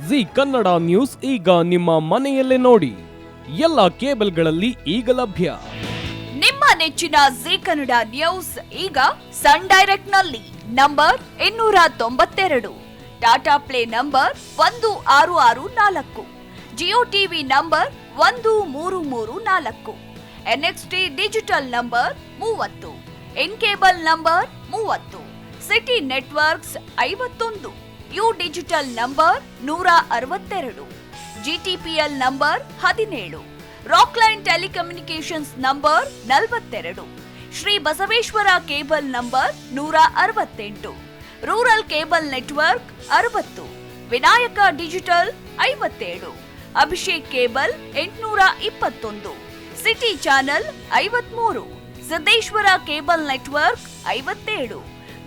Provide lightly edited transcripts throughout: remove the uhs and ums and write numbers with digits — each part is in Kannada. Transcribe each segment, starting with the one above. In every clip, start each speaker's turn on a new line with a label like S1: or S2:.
S1: ಜಿ ಕನ್ನಡ ನ್ಯೂಸ್ ಈಗ ನಿಮ್ಮ ಮನೆಯಲ್ಲೇ ನೋಡಿ. ಎಲ್ಲ ಕೇಬಲ್ಗಳಲ್ಲಿ ಈಗ ಲಭ್ಯ.
S2: ನಿಮ್ಮ ನೆಚ್ಚಿನ ಜಿ ಕನ್ನಡ ನ್ಯೂಸ್ ಈಗ ಸನ್ ಡೈರೆಕ್ಟ್ ನಲ್ಲಿ number 292, Tata Play number 1664, Jio TV number 1334, NXT digital number 30, in cable number 30, city networks 51, U digital number 162, GTPL number 17, Rockline telecommunications number 42, Shri Basaveshwara cable number 168, rural cable network 60, Vinayaka digital 57, Abhishek cable 821, city channel 53, Siddeshwara cable network 57,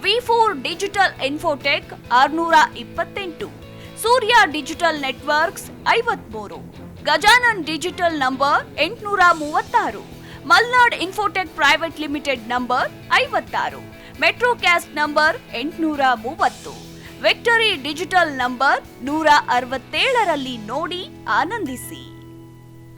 S2: ವಿ4 digital infotech 628, Surya digital networks 53, Gajanan digital number 836, Malnad infotech private limited number 56, Metrocast number 830, victory digital number 167ರಲ್ಲಿ ನೋಡಿ ಆನಂದಿಸಿ.